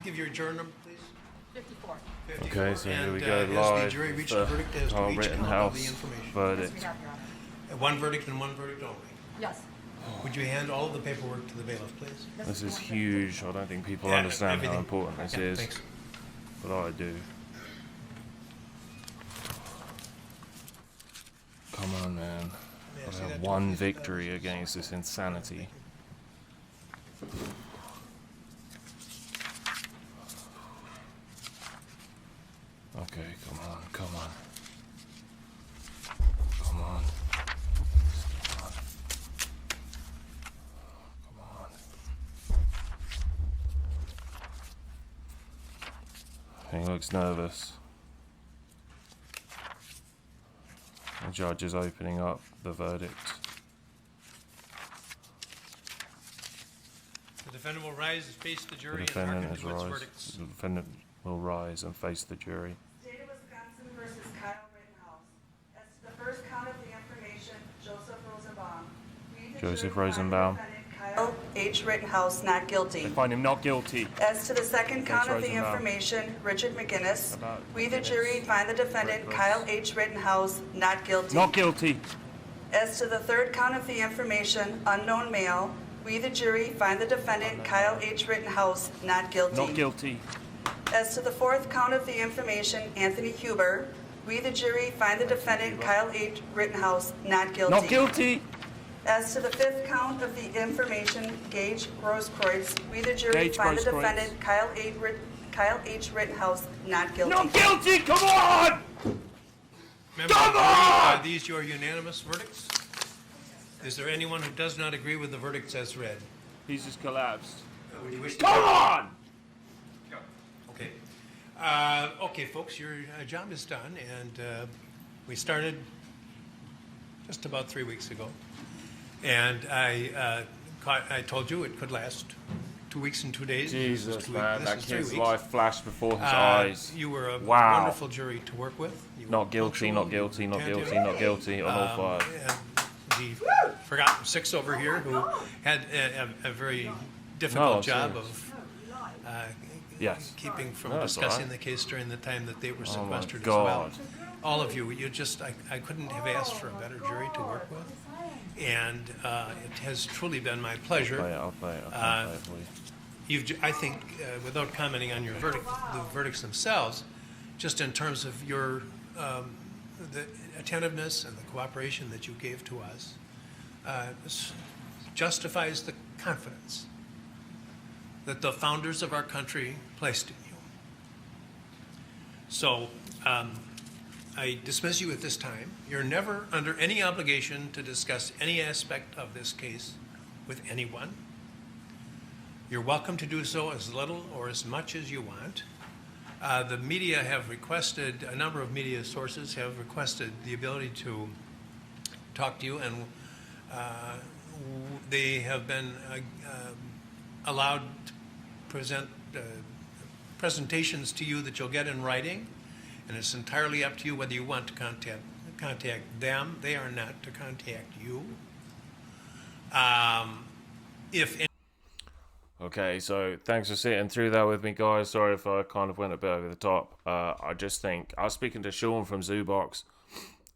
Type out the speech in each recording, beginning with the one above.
Give your jury number, please. 54. 54. Okay, so here we go, As live. the jury reached a verdict as to Carl each count of the Rittenhouse information. Yes, verdict. we have, Your Honor. One verdict and one verdict only. Yes. Would you hand all of the paperwork to the bailiff, please? This is huge. I don't think people Yeah, understand everything. how important this Yeah, is, thanks. but I do. Come on, man. May I I see have that one too, please? victory against this insanity. Okay, come on, come on. Come on. Come on. He looks nervous. The judge is opening up the verdict. The defendant will rise and face the The jury and defendant hearken is to its rise. verdicts. The defendant will rise and face the jury. State of Wisconsin versus Kyle Rittenhouse. As to the first count of the information, Joseph Rosenbaum. We, the Joseph jury, find the Rosenbaum. defendant Kyle H. Rittenhouse not guilty. They find him not guilty. As to the second count of the Rosenbaum. information, Richard McGinnis. About We, the McGinnis. jury, find the defendant Reckless. Kyle H. Rittenhouse not guilty. Not guilty. As to the third count of the information, unknown male. We, the jury, find the defendant Kyle H. Rittenhouse not guilty. Not guilty. As to the fourth count of the information, Anthony Huber, we, the jury, find the defendant Kyle H. Rittenhouse not guilty. Not guilty. As to the fifth count of the information, Gage Grosskreutz, we, the jury, Gage find the Grosskreutz. defendant Kyle H. Rittenhouse not guilty. Not guilty. Come on. Members of the jury, are these your unanimous verdicts? Is there anyone who does not agree with the verdicts as read? He's just collapsed. Would you wish to? Come on. Okay. Okay, folks, your job is done, and we started just about 3 weeks ago. And I told you it could last 2 weeks and 2 days. This Jesus, is man, this that is 3 kid's weeks. life flashed before his eyes. You were a Wow. wonderful jury to work with. You were Not guilty, punctual, not you were guilty, not attentive. guilty, not guilty on all five. And the forgotten six over here who had a very difficult I'm job serious. of Yes. keeping from No, that's all discussing right. the case during the time that they were Oh my sequestered as well. God. All of you, I couldn't have asked for a better jury to work with. And it has truly been my pleasure. I'll play it. I'll play it for you. I think, without commenting on your the verdicts themselves, just in terms of your the attentiveness and the cooperation that you gave to us, justifies the confidence that the founders of our country placed in you. So, I dismiss you at this time. You're never under any obligation to discuss any aspect of this case with anyone. You're welcome to do so as little or as much as you want. The media have requested, a number of media sources have requested the ability to talk to you, and they have been allowed to present presentations to you that you'll get in writing, and it's entirely up to you whether you want to contact them. They are not to contact you. If Okay, so thanks for sitting through that with me, guys. Sorry if I kind of went a bit over the top. I just think I was speaking to Sean from Zoobox,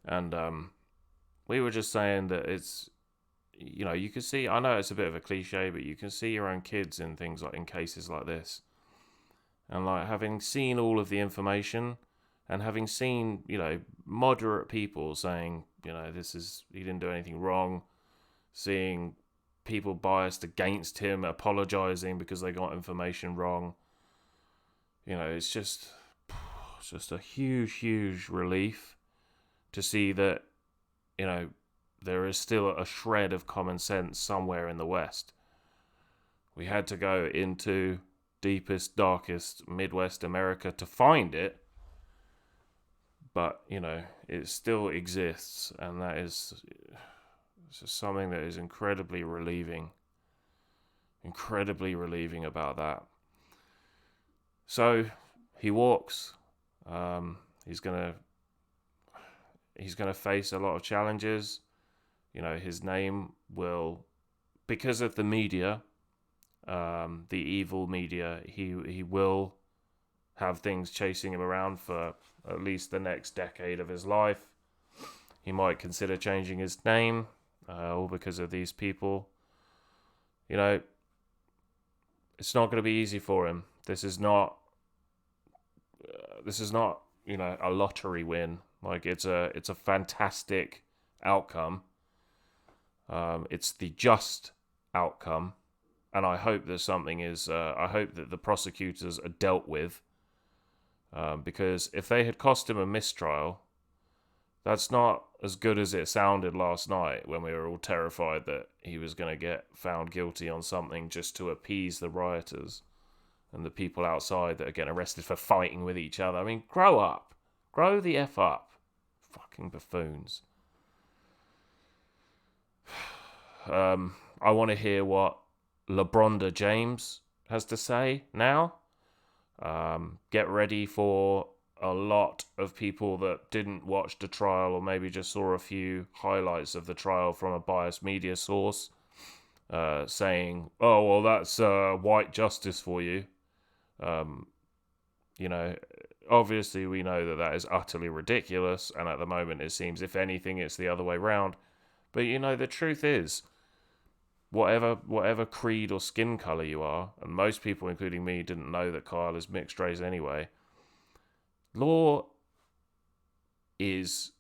and we were just saying that it's, you know, you can see. I know it's a bit of a cliche, but you can see your own kids in things like in cases like this, and like having seen all of the information, and having seen, you know, moderate people saying, you know, he didn't do anything wrong, seeing people biased against him apologizing because they got information wrong. You know, it's just a huge relief to see that, you know, there is still a shred of common sense somewhere in the West. We had to go into deepest, darkest Midwest America to find it, but, you know, it still exists, and that is... It's just something that is incredibly relieving about that. So he walks. He's gonna face a lot of challenges. You know, his name will, because of the media, the evil media. He will have things chasing him around for at least the next decade of his life. He might consider changing his name, all because of these people. You know, it's not going to be easy for him. This is not, you know, a lottery win. Like, it's a fantastic outcome. It's the just outcome, and I hope that something is. I hope that the prosecutors are dealt with, because if they had cost him a mistrial, that's not as good as it sounded last night when we were all terrified that he was going to get found guilty on something just to appease the rioters and the people outside that are getting arrested for fighting with each other. I mean, grow up. Grow the F up. Fucking buffoons. I want to hear what LeBronda James has to say now. Get ready for a lot of people that didn't watch the trial or maybe just saw a few highlights of the trial from a biased media source, saying, oh, well, that's white justice for you. You know, obviously we know that that is utterly ridiculous, and at the moment it seems, if anything, it's the other way round. But, you know, the truth is, whatever creed or skin colour you are, and most people, including me, didn't know that Kyle is mixed race anyway, law is,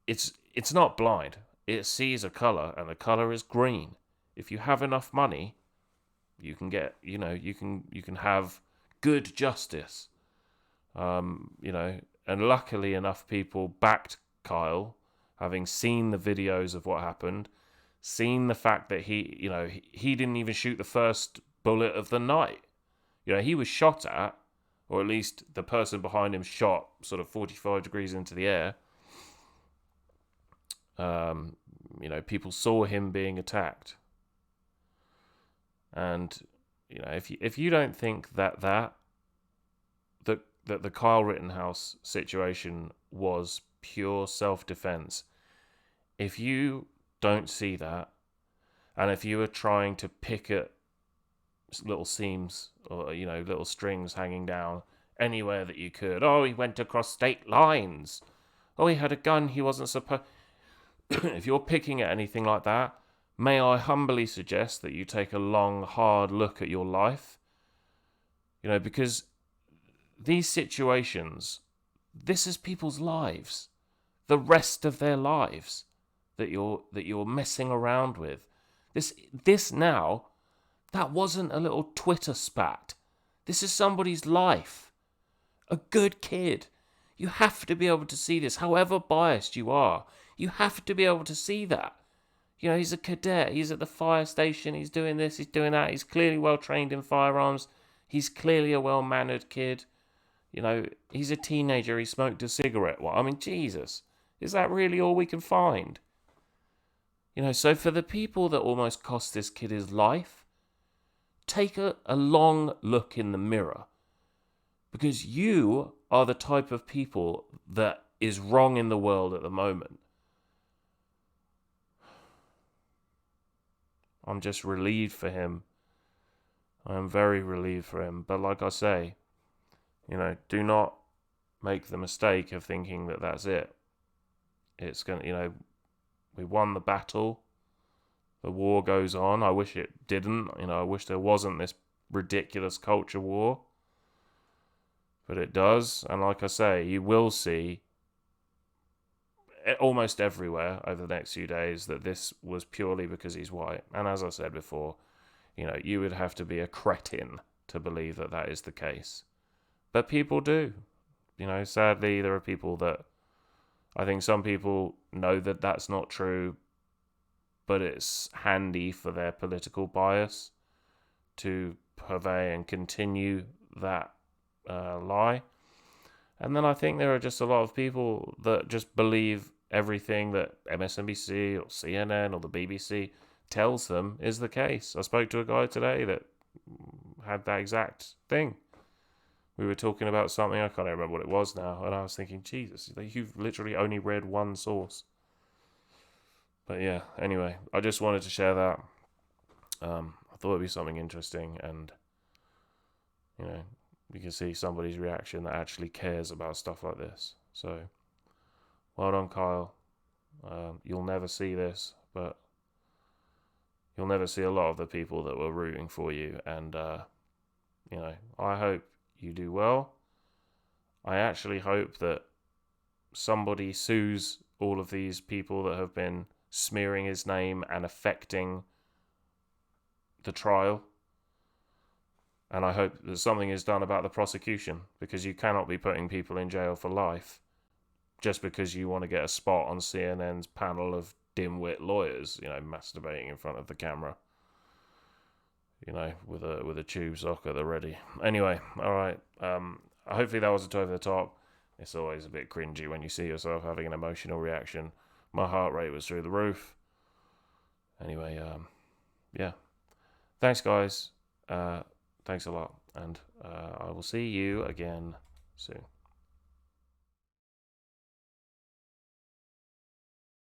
it's not blind. It sees a colour, and the colour is green. If you have enough money, you can get, you know, you can have good justice. You know, and luckily enough people backed Kyle, having seen the videos of what happened, seen the fact that he didn't even shoot the first bullet of the night. You know, he was shot at, or at least the person behind him shot sort of 45 degrees into the air. You know, people saw him being attacked. And, you know, if you don't think that the Kyle Rittenhouse situation was pure self-defense, if you don't see that, and if you are trying to pick at little seams or, you know, little strings hanging down anywhere that you could, oh, he went across state lines, oh, he had a gun he wasn't supposed... If you're picking at anything like that, may I humbly suggest that you take a long, hard look at your life. You know, because these situations, this is people's lives, the rest of their lives that you're messing around with. This now, that wasn't a little Twitter spat. This is somebody's life. A good kid. You have to be able to see this, however biased you are. You have to be able to see that. You know, he's a cadet. He's at the fire station. He's doing this. He's doing that. He's clearly well trained in firearms. He's clearly a well-mannered kid. You know, he's a teenager. He smoked a cigarette. Well, I mean, Jesus. Is that really all we can find? You know, so for the people that almost cost this kid his life, take a long look in the mirror. Because you are the type of people that is wrong in the world at the moment. I'm just relieved for him. I am very relieved for him. But like I say, you know, do not make the mistake of thinking that that's it. It's going to, you know, we won the battle. The war goes on. I wish it didn't. You know, I wish there wasn't this ridiculous culture war. But it does. And like I say, you will see almost everywhere over the next few days that this was purely because he's white. And as I said before, you know, you would have to be a cretin to believe that that is the case. But people do. You know, sadly, there are people that... I think some people know that that's not true, but it's handy for their political bias to purvey and continue that lie. And then I think there are just a lot of people that just believe everything that MSNBC or CNN or the BBC tells them is the case. I spoke to a guy today that had that exact thing. We were talking about something, I can't remember what it was now, and I was thinking, Jesus, you've literally only read one source. But yeah, anyway, I just wanted to share that. I I thought it'd be something interesting, and you know, you can see somebody's reaction that actually cares about stuff like this. So, well done, Kyle. You'll never see this, but you'll never see a lot of the people that were rooting for you, and you know, I hope you do well. I actually hope that somebody sues all of these people that have been smearing his name and affecting the trial. And I hope that something is done about the prosecution, because you cannot be putting people in jail for life just because you want to get a spot on CNN's panel of dim-wit lawyers, you know, masturbating in front of the camera, you know, with a tube sock at the ready. Anyway, all right. Hopefully that wasn't over the top. It's always a bit cringy when you see yourself having an emotional reaction. My heart rate was through the roof. Anyway, yeah. Thanks, guys. Thanks a lot. And I will see you again soon.